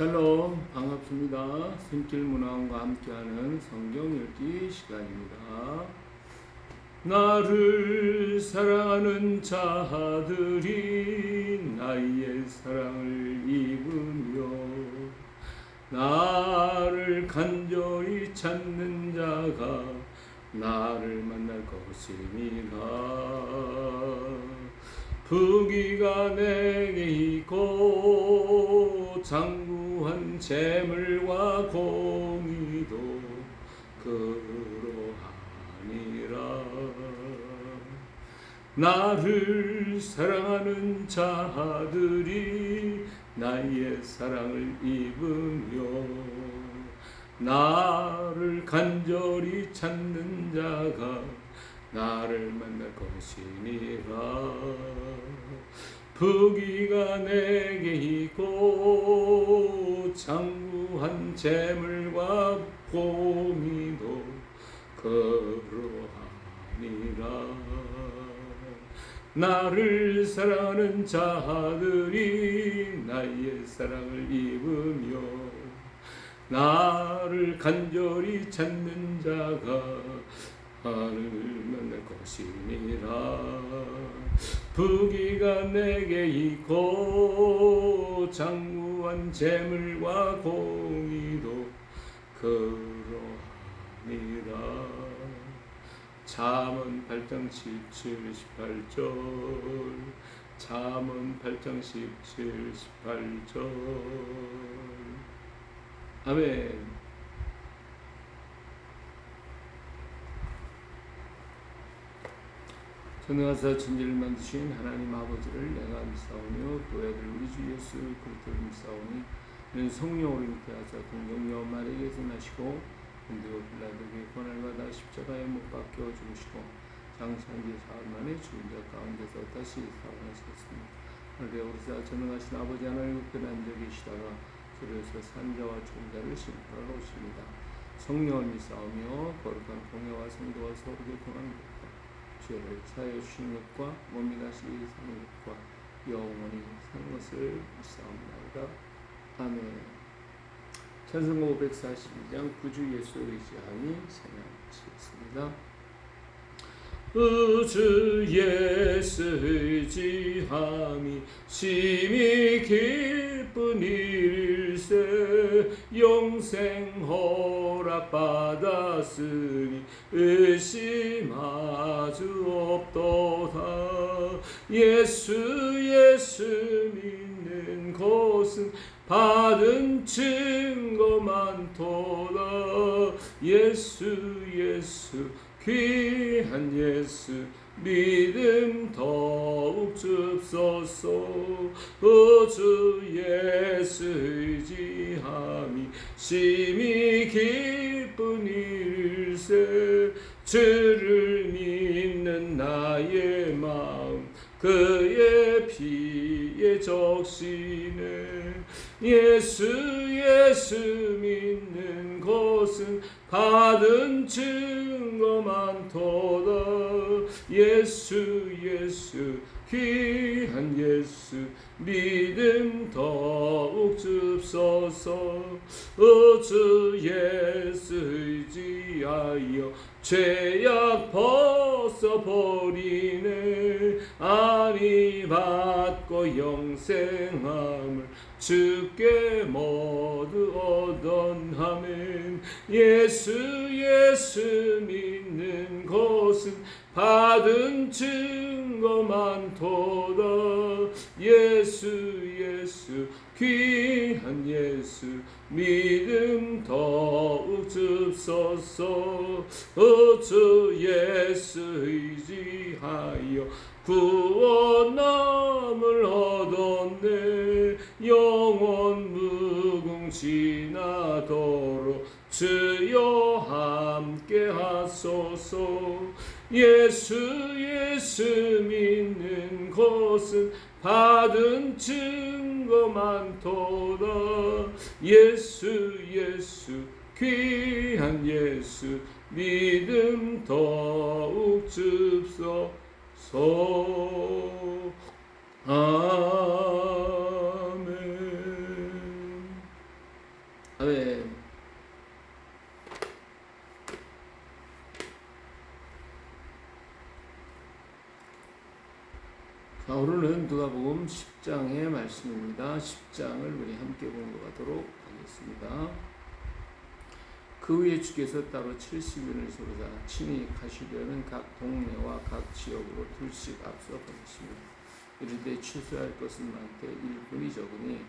샬롬, 반갑습니다. 손길문화원과 함께하는 성경 읽기 시간입니다. 나를 사랑하는 자들이 나의 사랑을 입으며 나를 간절히 찾는 자가 나를 만날 것이니라. 부귀가 내게 있고 장구한 재물과 공의도 그러하니라. 나를 사랑하는 자들이 나의 사랑을 입으며 나를 간절히 찾는 자가 나를 만날 것이니라. 부귀가 내게 있고 장구한 재물과 공의도 그러하니라. 나를 사랑하는 자들이 나의 사랑을 입으며 나를 간절히 찾는 자가 나를 만날 것이니라. 부귀가 내게 있고 장구한 재물과 공의도 그러하니라. 잠언 8장 17, 18절. 잠언 8장 17, 18절. 아멘. 전능하사 천지를 만드신 하나님 아버지를 내가 믿사오며 또 애들 우리 주 예수 그리스도를 믿사오니 이는 성령으로 잉태하사 동정녀 마리아에게서 나시고 본디오 빌라도에게 고난을 받아 십자가에 못 박혀 죽으시고 장사한 지 사흘 만에 죽은 자 가운데서 다시 살아나셨습니다. 하늘에 오르사 전능하신 아버지 하나님 우편에 앉아 계시다가 주로서 산자와 죽은 자를 심판하러 오십니다. 성령을 믿사오며 거룩한 공예와 성도와 서로 교통하는 것과 죄를 사하여 주시는 것과 몸이 다시 사는 것과 영원히 사는 것을 믿사옵나이다. 아멘. 찬송가 542장 구주 예수 의지하니 찬양하시겠습니다. 구주 예수 의지함이 심히 기쁜 일세 영생 허락받았으니 의심하주 없도다. 예수 믿는 것은 받은 증거 많도다. 예수 귀한 예수 믿음 더욱 줍소서. 주 예수 의지함이 심히 기쁜 일세 주를 믿는 나의 마음 그의 피에 적시네. 예수 믿는 것은 받은 증거 많도다. 예수 귀한 예수 믿음 더욱 줍소서. 주 예수 의지하여 죄악 벗어버리네. 아니 받고 영생함을 주께 모두 얻었나멘. 예수 믿는 것은 받은 증거 많도다. 예수 귀한 예수 믿음 더욱 줍소서. 주 예수 의지하여 구원함을 얻었네. 영원 무궁지나도록 주여 함께 하소서. 예수 믿는 것은 받은 증거 많도다. 예수 귀한 예수 믿음 더욱 줍소서. 아멘. 오늘은 누가복음 10장의 말씀입니다. 10장을 우리 함께 공부하도록 하겠습니다. 그 후에 주께서 따로 70인을 서로자 친히 가시려는 각 동네와 각 지역으로 둘씩 앞서 보내시며 이르되 추수할 것은 많되 일꾼이 적으니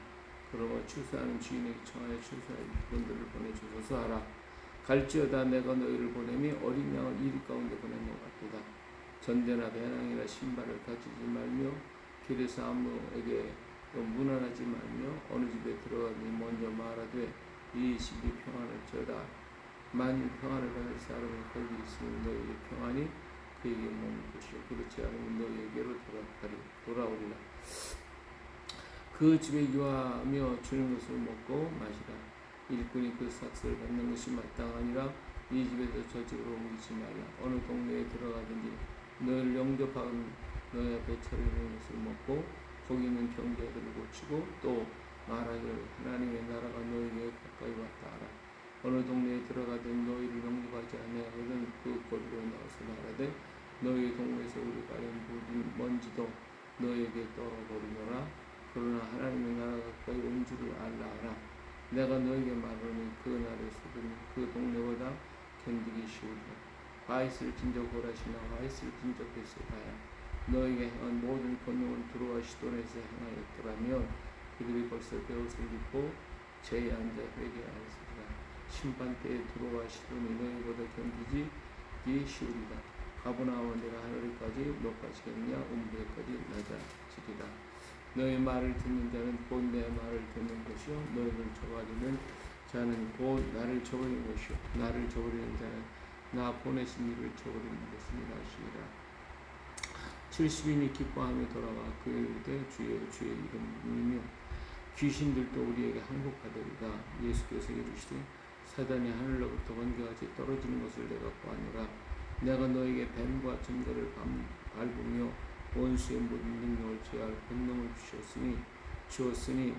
그러므로 추수하는 주인에게 청하여 추수할 일꾼들을 보내주소서 하라. 갈지어다 내가 너희를 보내미 어린 양을 이리 가운데 보낸 것 같도다. 전대나 배낭이나 신발을 가지지 말며 길에서 아무에게 문안하지 말며 어느 집에 들어가니 먼저 말하되 이 집이 평안할지어다. 만일 평안을 받을 사람이 거기 있으면 너희의 평안이 그에게 머물 것이요 그렇지 않으면 너희에게로 돌아오리라. 그 집에 유하며 주는 것을 먹고 마시라. 일꾼이 그 삭슬을 받는 것이 마땅하니라. 이 집에서 저 집으로 옮기지 말라. 어느 동네에 들어가든지 너희를 영접하는 너희 앞에 차리는 것을 먹고 거기 있는 병자들을 고치고 또 말하기를 하나님의 나라가 너희에게 가까이 왔다 하라. 어느 동네에 들어가든 너희를 영접하지 아니하거든 그 거리로 나와서 말하되 너희 동네에서 우리 가련 모든 먼지도 너희에게 떨어버리노라. 그러나 하나님의 나라가 가까이 온 줄을 알라 하라. 내가 너희에게 말하니 그 날의 소금이 그 동네보다 견디기 쉬우리라. 화 있을 진적 고라시나 화 있을 진적 베세다야. 너희에게 행한 모든 권능을 두로와 시돈에서 행하였더라면 그들이 벌써 베옷을 입고 제에 앉아 회개하였으리라. 심판 때에 두로와 시돈이 너희보다 견디기 쉬우리라. 가버나움은 내가 하늘까지 높아지겠냐 음부에까지 낮아지리라. 너희 말을 듣는 자는 곧 내 말을 듣는 것이요 너희를 저버리는 자는 곧 나를 저버리는 것이요 나를 저버리는 자는 나 보내신 이를 저버리는 것이니라 하시니라. 70인이 기뻐하며 돌아와 그에게 주의 이름이며 귀신들도 우리에게 항복하더이다. 예수께서 이르시되 사단이 하늘로부터 번개같이 떨어지는 것을 내가 보았노라. 내가 너에게 뱀과 전갈을 밟으며 원수의 모든 능력을 제할 권능을 주었으니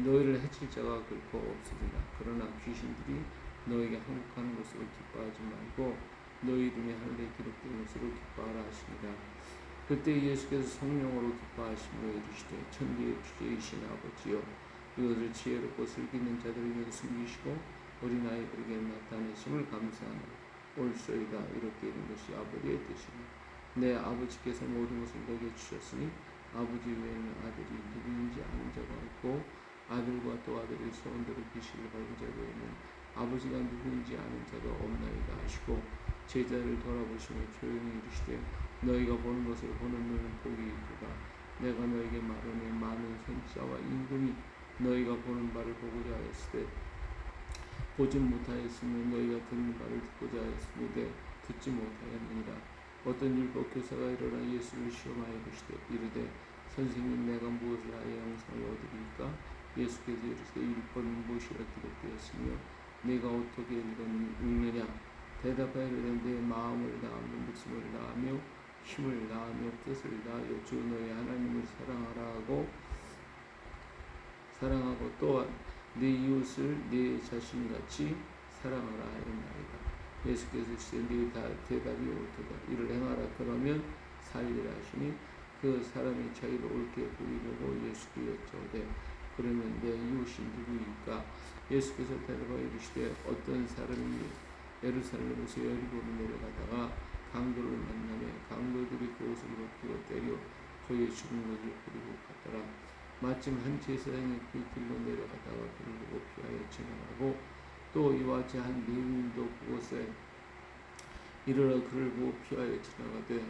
너희를 해칠 자가 결코 없으리라. 그러나 귀신들이 너에게 항복하는 것으로 기뻐하지 말고 너희 이름이 하늘에 기록된 것으로 기뻐하라 하시니라. 그때 예수께서 성령으로 기뻐하시며 이르시되 천지의 주제이신 아버지여 이것을 지혜롭고 슬기는 자들에게 숨기시고 어린아이들에게 나타내심을 감사하노라. 올소이다. 이렇게 이른 것이 아버지의 뜻이니 내 아버지께서 모든 것을 내게 주셨으니 아버지 외에는 아들이 누구인지 아는 자가 없고 아들과 또 아들의 소원대로 계시를 받은 자 외에는 아버지가 누구인지 아는 자가 없나이다 하시고 제자를 돌아보시며 조용히 이르시되 너희가 보는 것을 보는 눈은 복이 있도다. 내가 너에게 말하니 많은 선지자와 임금이 너희가 보는 바를 보고자 하였을 때 보지 못하였으며 너희가 듣는 바를 듣고자 하였으되 듣지 못하였느니라. 어떤 율법 교사가 일어나 예수를 시험하여 이르되 선생님 내가 무엇을 하여 영생을 얻으리까? 예수께서 이르시되 율법은 무엇이라 기록되었으며 내가 어떻게 읽느냐? 대답하여 이르되 내 마음을 다하며 목숨을 다하며 힘을 다하며 뜻을 다하여 주 너희 하나님을 사랑하고 또한 네 이웃을 네 자신같이 사랑하라 하였나이다. 예수께서 네 대답이 옳도다. 이를 행하라 그러면 살리라 하시니 그 사람이 자기를 옳게 보이려고 예수께 여쭤오되 그러면 내 이웃이 누구일까? 예수께서 대답하여 이르시되 어떤 사람이 예루살렘에서 여리고로 내려가다가 강도를 만나매 강도들이 그 옷을 벗기고 때려 거기에 죽은 것을 그리고 갔더라. 마침 한 제사장이 그 길로 내려가다가 그를 보고 피하여 지나가고 또 이와 같이 한 레위인도 그곳에 이르러 그를 보고 피하여 지나가되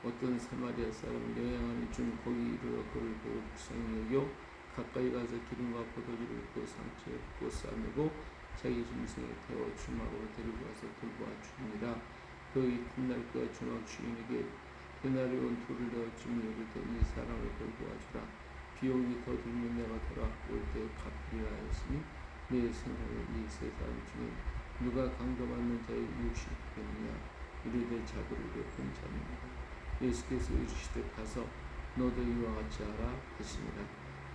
어떤 사마리아 사람 여행하는 중 거기 이르러 그를 보고 불쌍히 여겨 가까이 가서 기름과 포도주를 붓고 상처에 붓고 싸매고 자기 짐승에 태워 주막으로 데리고 가서 돌보아 주니라. 그 이튿날 그가 주막 주인에게 그날에 온 돌을 넣었으며 이르되 이 사람을 돌보아 주라. 비용이 더 들면 내가 돌아올 때 갚으리라 하였으니 내 생각에 이 세 사람 중에 누가 강도받는 자의 이웃이 있겠느냐? 이르되 자기를 베푼 자입니다. 예수께서 이르시되 가서 너도 이와 같이 하라 하시니라.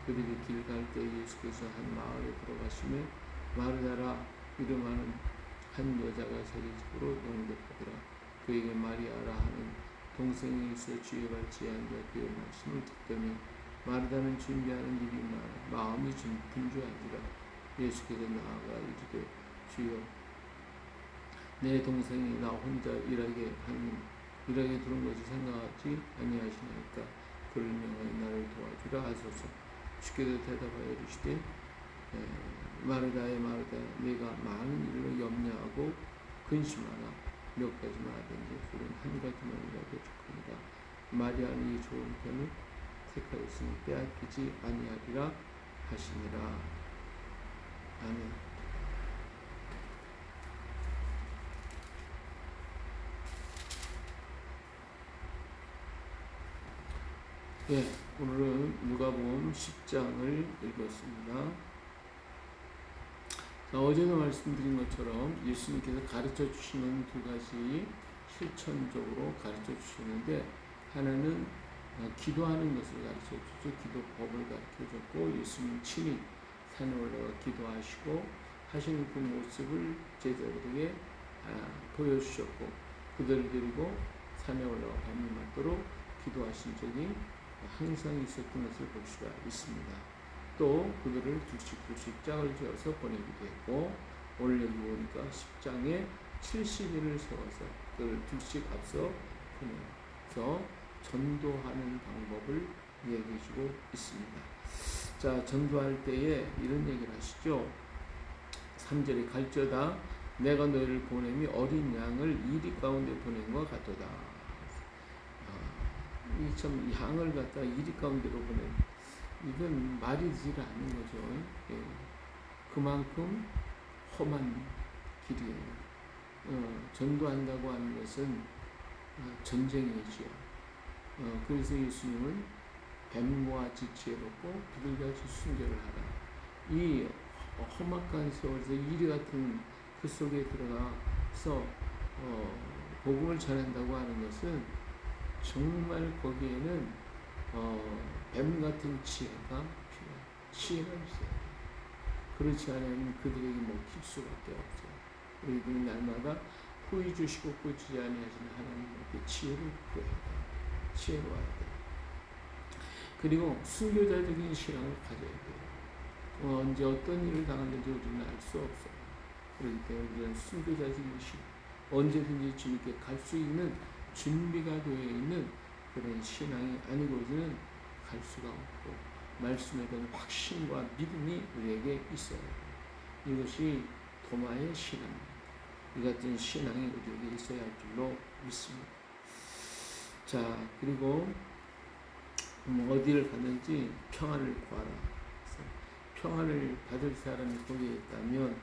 그들이 길 갈 때 예수께서 한 마을에 들어가시며 마르다라 이름하는 한 여자가 자기 집으로 영접하더라. 그에게 마리아라 하는 동생이 있어 주의 받지 않자 그의 말씀을 듣더니 마르다는 준비하는 일이 많아 마음이 좀 분주하니라. 예수께서 나아가 이르되 주여 내 동생이 나 혼자 일하게 두는 것이 생각하지 아니하시나이까 그를 명하여 나를 도와주라 하소서. 주께서 대답하여 이르시되 마르다야 네가 많은 일로 염려하고 근심하나 몇 가지만 하든지 그는 한 가지만이라도 좋습니다. 마리아는 이 좋은 편을 택하였으니 빼앗기지 아니하리라 하시니라. 아멘. 예, 오늘은 누가복음 10장을 읽었습니다. 자, 어제도 말씀드린 것처럼 예수님께서 가르쳐 주시는 두 가지 실천적으로 가르쳐 주시는데, 하나는 기도하는 것을 가르쳐 주죠. 기도법을 가르쳐 줬고, 예수님 친히 산에 올라가 기도하시고 하시는 그 모습을 제자들에게 보여주셨고, 그들을 데리고 산에 올라가 밤이 맞도록 기도하신 적이 항상 있었던 것을 볼 수가 있습니다. 또 그들을 둘씩 짝을 지어서 보내기도 했고, 오늘 여기 보니까 10장에 70일을 세워서 그들을 둘씩 앞서 보내서 전도하는 방법을 얘기해 주고 있습니다. 자, 전도할 때에 이런 얘기를 하시죠. 3절에 갈지어다 내가 너희를 보냄이 어린 양을 이리 가운데 보낸 것 같도다. 이 참 양을 갖다 이리 가운데로 보낸, 이건 말이 되지 않는 거죠. 예. 그만큼 험한 길이에요. 전도한다고 하는 것은 전쟁이죠. 그래서 예수님은 뱀과 같이 지혜롭고 비둘기같이 순결을 하라. 이 험악한 세월에서 이리 같은 그 속에 들어가서 복음을 전한다고 하는 것은 정말 거기에는 뱀 같은 지혜가 필요해요. 지혜가 있어요. 그렇지 않으면 그들에게 먹힐 수밖에 없어요. 우리들은 날마다 후히 주시고 꾸짖지 아니하시는 하나님께 지혜를 구해야 돼요. 지혜로 와야 돼요. 그리고 순교자적인 신앙을 가져야 돼요. 언제 어떤 일을 당하는지 우리는 알 수 없어요. 그렇기 때문에 우리는 순교자적인 신앙, 언제든지 주님께 갈 수 있는 준비가 되어 있는 그런 신앙이 아니고서는 갈 수가 없고, 말씀에 대한 확신과 믿음이 우리에게 있어야 돼요. 이것이 도마의 신앙입니다. 이 같은 신앙이 우리에게 있어야 할 줄로 믿습니다. 자, 그리고 어디를 가든지 평안을 구하라. 평안을 받을 사람이 거기에 있다면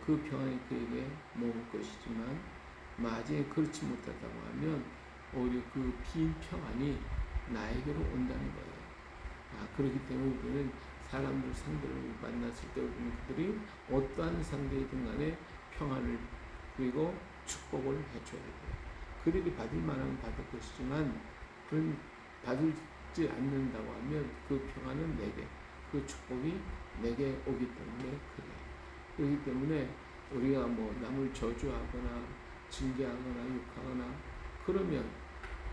그 평안이 그에게 머물 것이지만, 만약에 그렇지 못하다고 하면 오히려 그 빈 평안이 나에게로 온다는 거예요. 그렇기 때문에 우리는 사람들 상대를 만났을 때 우리는 그들이 어떠한 상대이든 간에 평안을 그리고 축복을 해줘야 돼요. 그들이 받을 만하면 받을 것이지만, 그런 받지 않는다고 하면 그 평안은 내게, 그 축복이 내게 오기 때문에 그래요. 그렇기 때문에 우리가 남을 저주하거나 징계하거나 욕하거나 그러면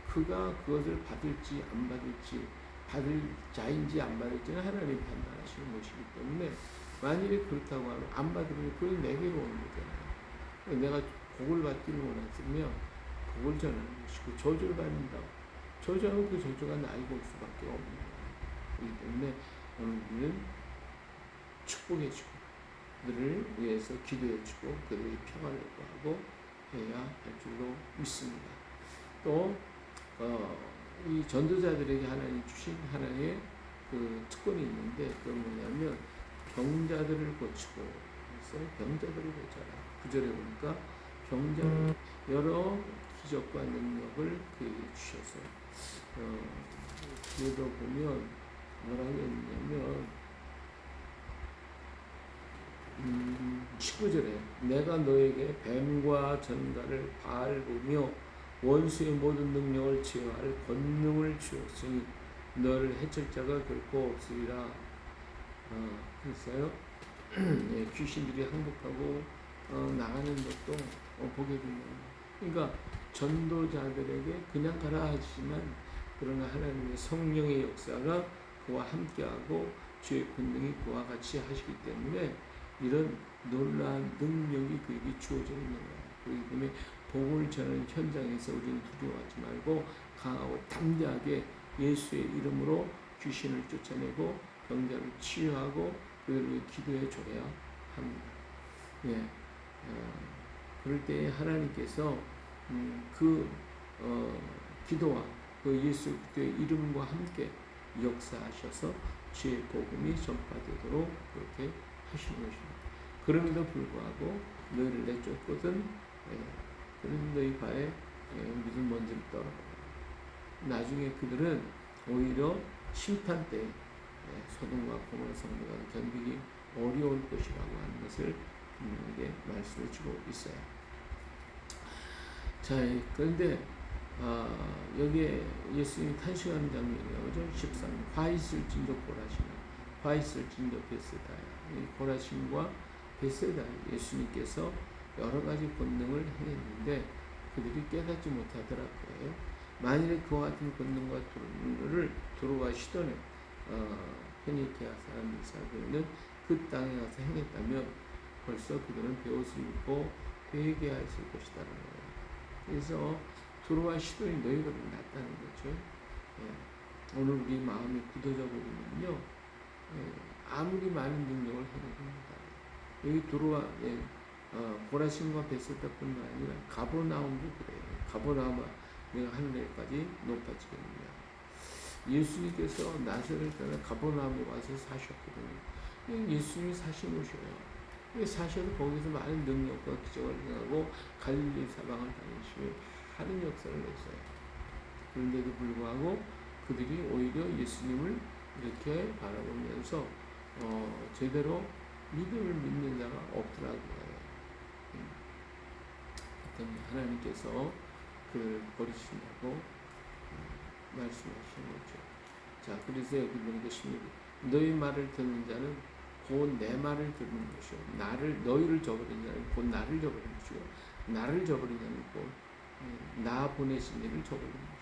그가 그것을 받을지 안 받을지, 받을 자인지 안 받을지는 하나님이 판단하시는 것이기 때문에, 만일에 그렇다고 하면 안 받으면 그건 내게로 오는 거잖아요. 내가 복을 받기를 원했으면 복을 전하는 것이고, 저주를 받는다고 저주하면 그 저주가 나에게 올 수밖에 없는 거예요. 그렇기 때문에 우리는 축복해주고 그들을 위해서 기도해주고 그들의 평안을 구하고 해야 할 줄로 믿습니다. 또 이 전도자들에게 하나님 주신 하나의 그 특권이 있는데, 그건 뭐냐면 병자들을 고치고, 그래서 병자들을 고쳐라. 9절에 보니까 병자들 여러 기적과 능력을 그에게 주셔서 뒤에도 보면 뭐라고 했냐면 19절에 내가 너에게 뱀과 전갈을 밟으며 원수의 모든 능력을 제어할 권능을 주었으니 너를 해칠 자가 결코 없으리라. 그랬어요. 예, 귀신들이 항복하고 나가는 것도 보게 됩니다. 그러니까 전도자들에게 그냥 가라 하시지만 그러나 하나님의 성령의 역사가 그와 함께하고 주의 권능이 그와 같이 하시기 때문에 이런 놀라운 능력이 그에게 주어져 있는 거예요. 그렇기 때문에 복음을 전하는 현장에서 우리는 두려워하지 말고 강하고 담대하게 예수의 이름으로 귀신을 쫓아내고 병자를 치유하고 그들을 위해 기도해 줘야 합니다. 예, 그럴 때 하나님께서 기도와 그 예수 그리스도의 이름과 함께 역사하셔서 주의 복음이 전파되도록 그렇게 하시는 것입니다. 그럼에도 불구하고 너희를 내쫓거든 그런 너희 발에 믿음 먼지를 떨어라. 나중에 그들은 오히려 심판 때 소돔과 고모라 성도가 견디기 어려울 것이라고 하는 것을 분명하게 말씀해 주고 있어요. 자, 그런데 여기에 예수님이 탄식하는 장면이 나오죠. 13. 화 있을진저 고라시나 화 있을진저 베세다야. 이 고라신과 베세다 예수님께서 여러 가지 권능을 행했는데 그들이 깨닫지 못하더라고요. 만일에 그와 같은 권능과 도를 두루와 시돈에 페니키아 사람 이스라엘은 그 땅에 가서 행했다면 벌써 그들은 배옷을 입고 회개하였을 것이다라는 거예요. 그래서 두루와 시돈이 너희보다 낫다는 거죠. 예. 오늘 우리 마음이 굳어져 버리면요, 아무리 많은 능력을 해도 됩니다. 여기 두루와 고라신과 베세다뿐만 아니라 가버나움도 그래요. 가버나움아 내가 하늘에까지 높아지겠느냐. 예수님께서 나사렛을 떠나 가버나움에 와서 사셨거든요. 예수님이 사신 곳이에요. 사셔도 거기서 많은 능력과 기적을 행하고 갈릴리 사방을 다니시며 하는 역사를 했어요. 그런데도 불구하고 그들이 오히려 예수님을 이렇게 바라보면서 제대로 믿음을 믿는 자가 없더라고요. 때문에 하나님께서 그를 버리신다고 말씀하시는 거죠. 자, 그래서 여기 보니까 16절 너희 말을 듣는 자는 곧 내 말을 듣는 것이요 너희를 저버린 자는 곧 나를 저버린 것이요 나를 저버린 자는 곧 나 보내신 이를 저버린 것이다.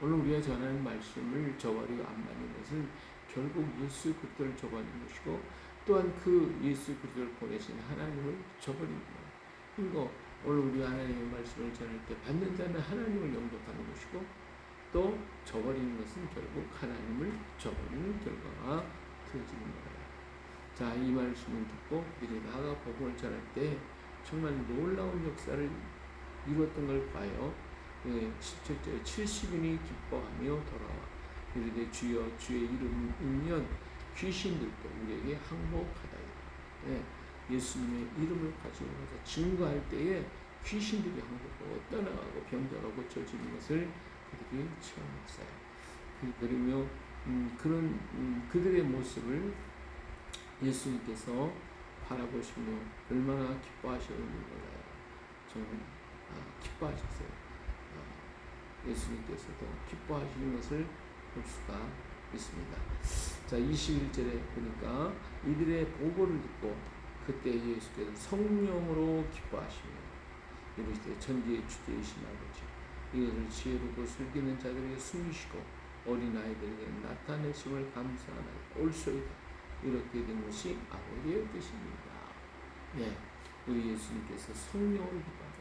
오늘 우리가 전하는 말씀을 저버리고 안 받는 것은 결국 예수 그리스도를 저버리는 것이고 또한 그 예수 그리스도를 보내신 하나님을 저버리는 거예요. 그리고 오늘 우리가 하나님의 말씀을 전할 때 받는 자는 하나님을 영접하는 것이고 또 저버리는 것은 결국 하나님을 저버리는 결과가 되어지는 거예요. 자, 이 말씀을 듣고 우리 나아가 복음을 전할 때 정말 놀라운 역사를 이루었던 걸 봐요. 17절에 70인이 기뻐하며 돌아와 이르되 주여 주의 이름이면 귀신들도 우리에게 항복하다이다. 예수님의 이름을 가지고 가서 증거할 때에 귀신들이 항복하고 떠나가고 병자가 고쳐지는 것을 그들이 체험했어요. 그러며 그런 그들의 모습을 예수님께서 바라보시며 얼마나 기뻐하셨는지 몰라요. 정말 기뻐하셨어요. 예수님께서도 기뻐하시는 것을 볼 수가 있습니다. 자, 21절에 보니까 이들의 보고를 듣고 그때 예수께서 성령으로 기뻐하시며 이르시되 천지의 주제이신 아버지 이것을 지혜롭고 슬기는 자들에게 숨기시고 어린아이들에게 나타내심을 감사하나 옳소이다. 이렇게 된 것이 아버지의 뜻입니다. 네, 우리 예수님께서 성령을 기뻐하셔요.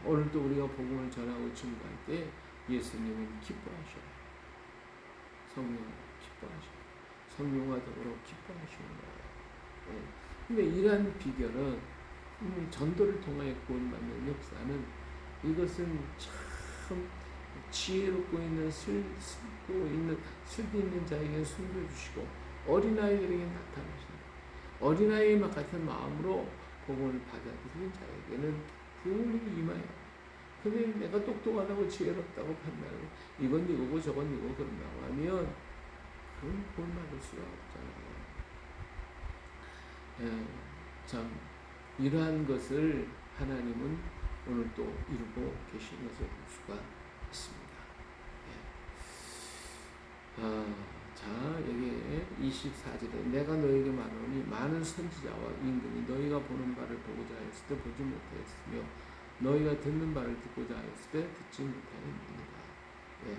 오늘도 우리가 복음을 전하고 증거할 때 예수님은 기뻐하셔요. 성령을 기뻐하셔요. 성령과 더불어 기뻐하시는 거예요. 근데 이러한 비결은 전도를 통하여 구원받는 역사는 이것은 참 지혜롭고 있는 슬기 있는 자에게 숨겨주시고 어린아이들에게 나타나십니다. 어린아이 같은 마음으로 복음을 받아들이는 자에게는 부흥이 임하여. 근데 내가 똑똑하다고 지혜롭다고 판단하고 이건 이거고 저건 이거 그런다고 하면 그건 구원 받을 수가 없잖아요. 참 이러한 것을 하나님은 오늘 또 이루고 계신 것을 볼 수가 있습니다. 자, 여기 24절에 내가 너에게 말하노니 많은 선지자와 임금이 너희가 보는 바를 보고자 하였을 때 보지 못하였으며 너희가 듣는 바를 듣고자 하였을 때 듣지 못하느니라. 예.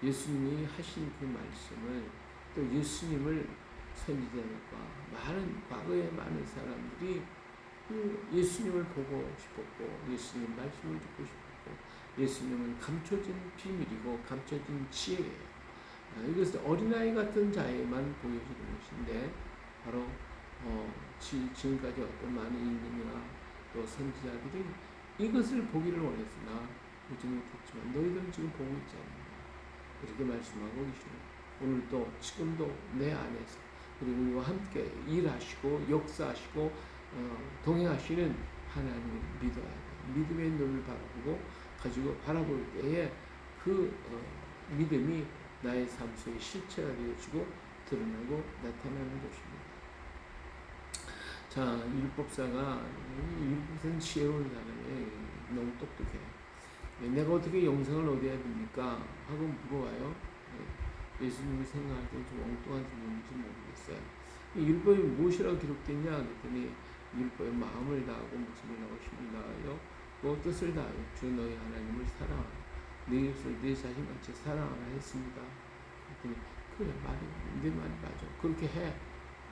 예수님이 하신 그 말씀을 또 예수님을 선지자들과 많은 과거에 많은 사람들이 예수님을 보고 싶었고 예수님 말씀을 듣고 싶었고 예수님은 감춰진 비밀이고 감춰진 지혜예요. 이것은 어린아이 같은 자에만 보여주는 것인데 바로 지금까지 어떤 많은 임금이나 또 선지자들이 이것을 보기를 원했으나 보지 못했지만 너희들은 지금 보고 있지 않느냐 이렇게 말씀하고 계시는 오늘도 지금도 내 안에서 그리고 우리와 함께 일하시고 역사하시고 동행하시는 하나님을 믿어야 돼요. 믿음의 눈을 가지고 바라볼 때에 그 믿음이 나의 삶 속에 실체가 되어지고 드러나고 나타나는 것입니다. 자, 율법사는 지혜로운 사람이에요. 너무 똑똑해. 내가 어떻게 영생을 얻어야 됩니까? 하고 물어봐요. 예수님이 생각할 때 좀 엉뚱한 질문인지 모르겠어요. 율법이 무엇이라고 기록됐냐? 그랬더니 율법의 마음을 다하고 목숨을 다하고 힘을 다하여 또 뜻을 다하여 주 너희 하나님을 사랑하라. 내 이웃을 내 자신같이 사랑하라 했습니다. 그랬더니 그래 내 말이 맞아. 그렇게 해.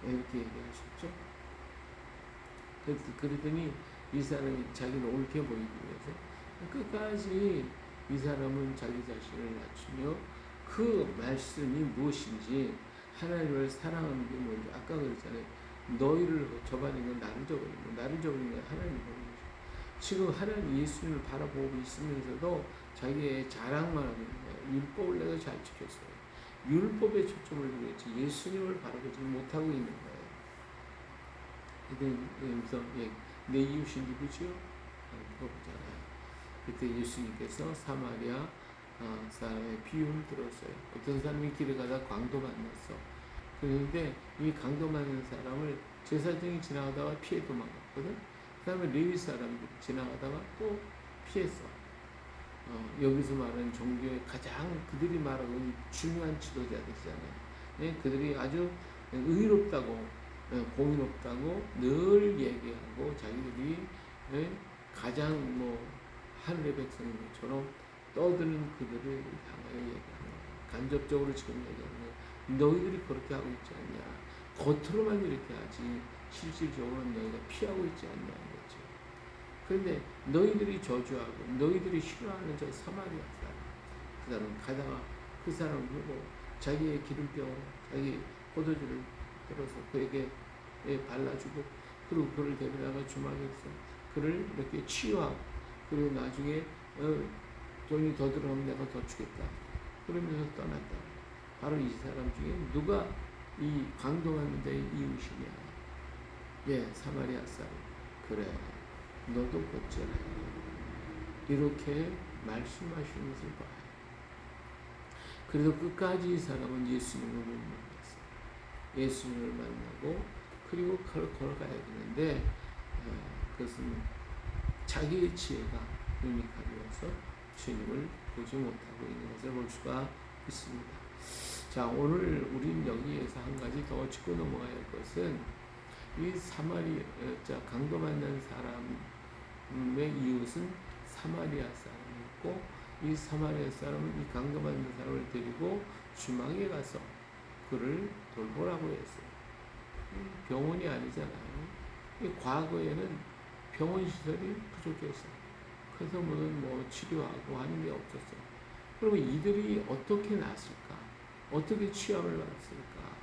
이렇게 얘기하셨죠. 그랬더니 이 사람이 자기를 옳게 보이기 위해서 끝까지 이 사람은 자기 자신을 낮추며 그 말씀이 무엇인지 하나님을 사랑하는 게 뭔지 아까 그랬잖아요. 너희를 저버린 건 나를 저버린 거 나를 저버린 건 하나님을 버린 거죠. 지금 하나님 예수님을 바라보고 있으면서도 자기의 자랑만 하는 거예요. 율법을 내가 잘 지켰어요. 율법에 초점을 두고 있지 예수님을 바라보지 못하고 있는 거예요. 그래서 내 이웃이 누구지요? 물어보잖아요. 그때 예수님께서 사마리아 사람의 비유를 들었어요. 어떤 사람이 길을 가다 강도 만났어. 그런데 이 강도 만난 사람을 제사장이 지나가다가 피해 도망갔거든. 그 다음에 레위 사람들이 지나가다가 또 피했어. 여기서 말하는 종교의 가장 그들이 말하고 중요한 지도자들이잖아요. 그들이 아주 의롭다고 공의롭다고 늘 얘기하고 자기들이 가장 하늘의 백성인 것처럼 떠드는 그들을 향하여 얘기하는 거예요. 간접적으로 지금 얘기하는 거예요. 너희들이 그렇게 하고 있지 않냐. 겉으로만 이렇게 하지 실질적으로는 너희가 피하고 있지 않냐는 거죠. 그런데 너희들이 저주하고 너희들이 싫어하는 저 사마리아 사람 그 사람 가다가 그 사람을 보고 자기의 기름병 자기 포도주를 들어서 그에게 발라주고 그리고 그를 데려다가 주막에서 그를 이렇게 치유하고 그리고 나중에 돈이 더 들어오면 내가 더 주겠다 그러면서 떠났다. 바로 이 사람 중에 누가 이 강동하는 데의 이웃이냐. 사마리아 사람. 그래 너도 곧져라. 이렇게 말씀하시는 것을 봐요. 그래서 끝까지 이 사람은 예수님을 못 만났어요. 예수님을 만나고 그리고 걸어가야 되는데 그것은 자기의 지혜가 유익하여서 주님을 보지 못하고 있는 것을 볼 수가 있습니다. 자, 오늘 우린 여기에서 한 가지 더 짚고 넘어가야 할 것은 이 강도 만난 사람의 이웃은 사마리아 사람이었고 이 사마리아 사람은 이 강도 만난 사람을 데리고 주막에 가서 그를 돌보라고 했어요. 병원이 아니잖아요. 과거에는 병원 시설이 부족했어요. 그래서 치료하고 하는 게 없었어요. 그러면 이들이 어떻게 났을까? 어떻게 취함을 받았을까?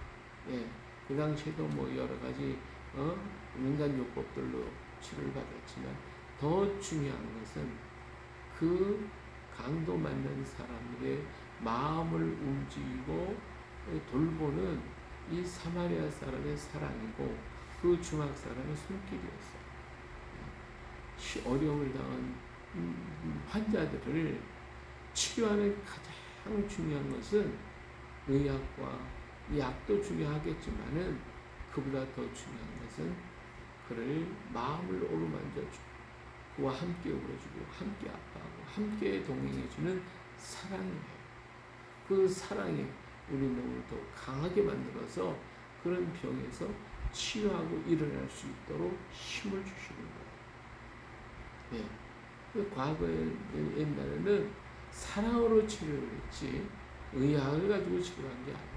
그 당시에도 여러 가지 인간 요법들로 치료를 받았지만 더 중요한 것은 그 강도 만난 사람들의 마음을 움직이고 돌보는 이 사마리아 사람의 사랑이고 그 주막 사람의 손길이었어요. 어려움을 당한 환자들을 치료하는 가장 중요한 것은 의학과 약도 중요하겠지만은 그보다 더 중요한 것은 그를 마음을 어루만져주고 그와 함께 울어주고 함께 아파하고 함께 동행해주는 사랑이에요. 그 사랑이 우리 몸을 더 강하게 만들어서 그런 병에서 치유하고 일어날 수 있도록 힘을 주시는 거예요. 과거에 옛날에는 사랑으로 치료를 했지 의학을 가지고 치료한 게 아니에요.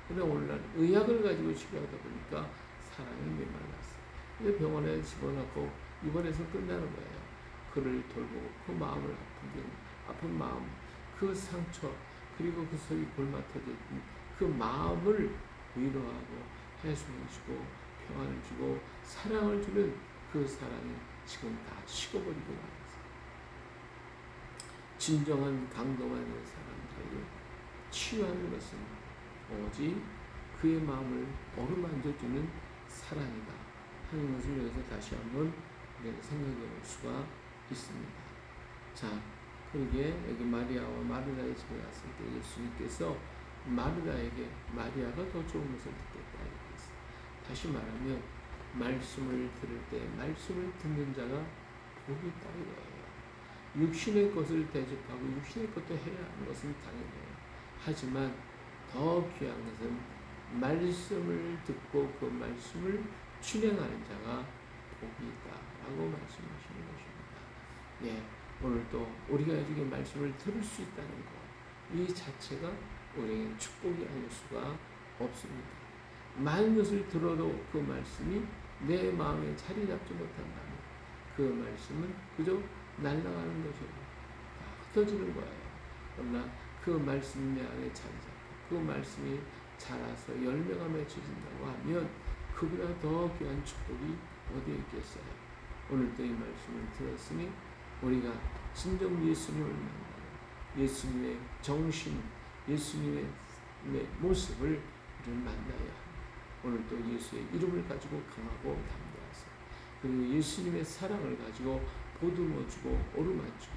근데 오늘날 의학을 가지고 치료하다 보니까 사랑이 메말랐어. 근데 병원에 집어넣고 입원해서 끝나는 거예요. 그를 돌보고 그 마음을 아픈 마음, 그 상처, 그리고 그 속이 골마터져 있는 그 마음을 위로하고 해소해주고 평안을 주고 사랑을 주는 그 사랑이 지금 다 식어버리고 말았어요. 진정한 강도 있는 사람들에게 치유하는 것은 오직 그의 마음을 어루만져주는 사랑이다 하는 것을 여기서 다시 한번 생각해 볼 수가 있습니다. 자, 그러게 여기 마리아와 마르다의 집에 갔을 때 예수님께서 마르다에게 마리아가 더 좋은 것을 듣겠다 이렇게 했어요. 다시 말하면 말씀을 들을 때 말씀을 듣는 자가 복이 있다 이거예요. 육신의 것을 대접하고 육신의 것도 해야 하는 것은 당연해요. 하지만 더 귀한 것은 말씀을 듣고 그 말씀을 실행하는 자가 복이 있다라고 말씀하시는 것입니다. 예, 오늘도 우리가 이렇게 말씀을 들을 수 있다는 것, 이 자체가 우리에게 축복이 아닐 수가 없습니다. 많은 것을 들어도 그 말씀이 내 마음에 자리 잡지 못한다면 그 말씀은 그저 날아가는 것이고 다 흩어지는 거예요. 그러나 그 말씀이 내 안에 자리 잡고 그 말씀이 자라서 열매가 맺혀진다고 하면 그보다 더 귀한 축복이 어디에 있겠어요. 오늘도 이 말씀을 들었으니 우리가 진정 예수님을 만나는 예수님의 정신, 예수님의 모습을 우리는 만나야 합니다. 오늘도 예수의 이름을 가지고 강하고 담대하세요. 그리고 예수님의 사랑을 가지고 보듬어주고 오르맞주고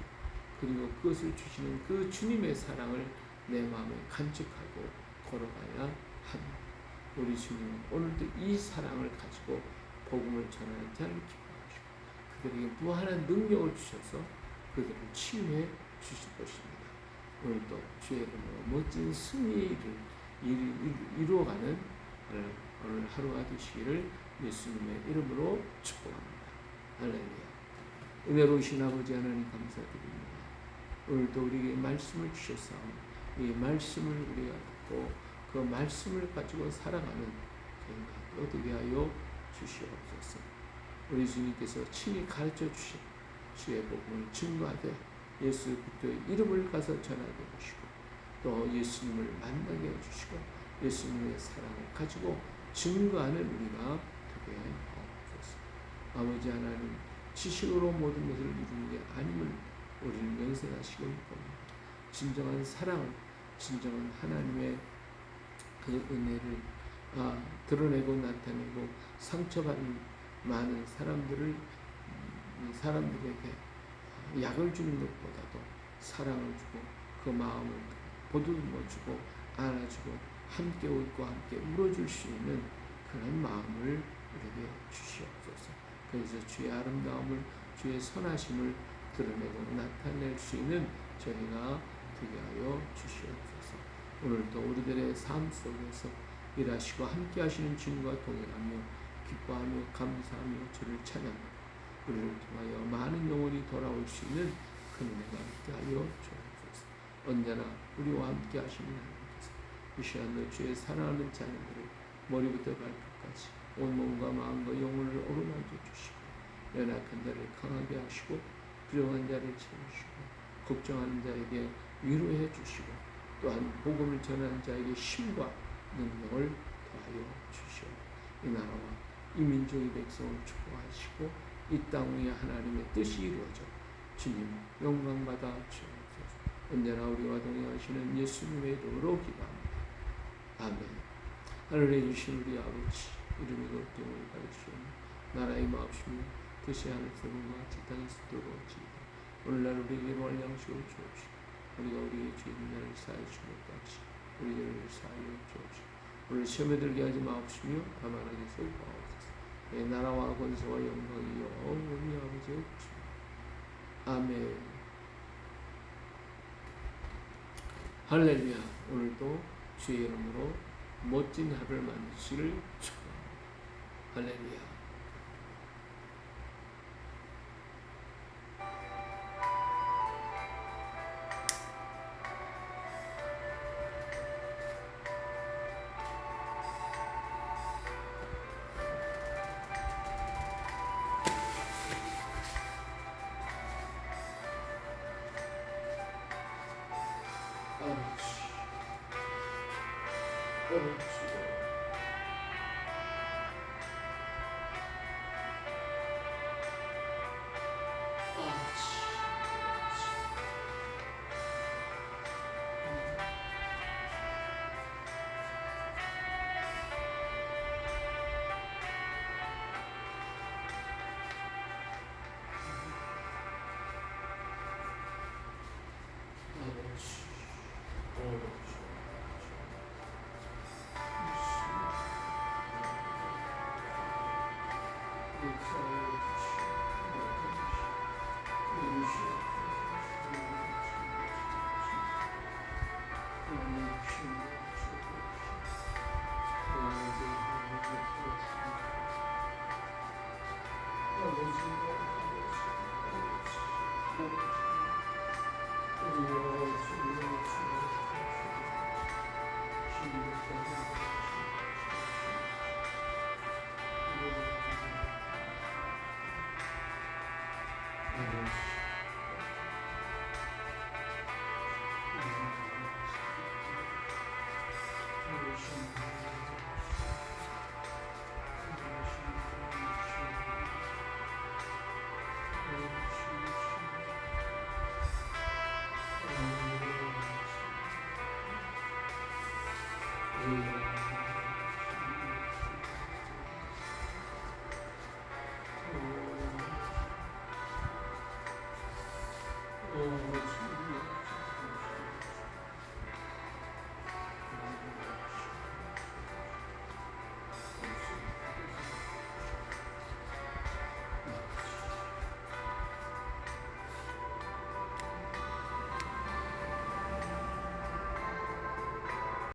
그리고 그것을 주시는 그 주님의 사랑을 내 마음에 간직하고 걸어가야 합니다. 우리 주님은 오늘도 이 사랑을 가지고 복음을 전하는 자를 기뻐하시고 그들에게 무한한 능력을 주셔서 그들을 치유해 주실 것입니다. 오늘도 주의 이름으로 멋진 승리를 이루어가는 오늘 하루가 되시기를 예수님의 이름으로 축복합니다. 할렐루야. 은혜로우신 아버지 하나님 감사드립니다. 오늘도 우리에게 말씀을 주셨사오니 이 말씀을 우리가 듣고 그 말씀을 가지고 살아가는 저희가 어떻게 하여 주시옵소서. 우리 주님께서 친히 가르쳐 주신 주의 복음을 증거하되 예수 그리스도의 이름을 가서 전하게 하시고 또 예수님을 만나게 해주시고 예수님의 사랑을 가지고 증거하는 우리가 되게 하옵소서. 아버지 하나님 지식으로 모든 것을 이루는 게 아님을 우리를 명설하시고 있습니다. 진정한 사랑을 진정한 하나님의 그 은혜를 드러내고 나타내고 상처받은 많은 사람들에게 약을 주는 것보다도 사랑을 주고 그 마음을 보듬어주고 안아주고 함께 웃고 함께 울어줄 수 있는 그런 마음을 우리에게 주시옵소서. 그래서 주의 아름다움을 주의 선하심을 드러내고 나타낼 수 있는 저희가 되게 하여 주시옵소서. 오늘도 우리들의 삶 속에서 일하시고 함께 하시는 주님과 동행하며 기뻐하며 감사하며 주를 찬양하고 우리를 통하여 많은 영혼이 돌아올 수 있는 그 은혜가 있게 하여 주옵소서. 언제나 우리와 함께 하시는 하나님께서 이 시간도 주의 사랑하는 자녀들을 머리부터 발끝까지 온몸과 마음과 영혼을 어루만져 주시고 연약한 자를 강하게 하시고 불쌍한 자를 채우시고 걱정하는 자에게 위로해 주시고 또한 복음을 전하는 자에게 힘과 능력을 더하여 주시오. 이 나라와 이 민족의 백성을 축복하시고 이 땅 위에 하나님의 뜻이 이루어져 주님 영광받아 주옵소서. 언제나 우리와 동행하시는 예수님의 이름으로 기도합니다. 아멘. 하늘에 주신 우리 아버지 이름이 높임을 받으시오며 나라의 마옵시며 뜻이 하늘에서 같이 땅에서 이루어지이다. 오늘날 우리에게 올 양식을 주옵시고 우리가 우리의 죄인을 사하여 준 것 같이 우리를 사하여 주옵시고 오늘 시험에 들게 하지 마옵시며 다만 악에서 구하옵소서. 내 나라와 권세와 영광이 영원히 아버지의 것입니다. 아멘. 할렐루야. 오늘도 주의 이름으로 멋진 하루를 만드시기를 축복합니다. 할렐루야.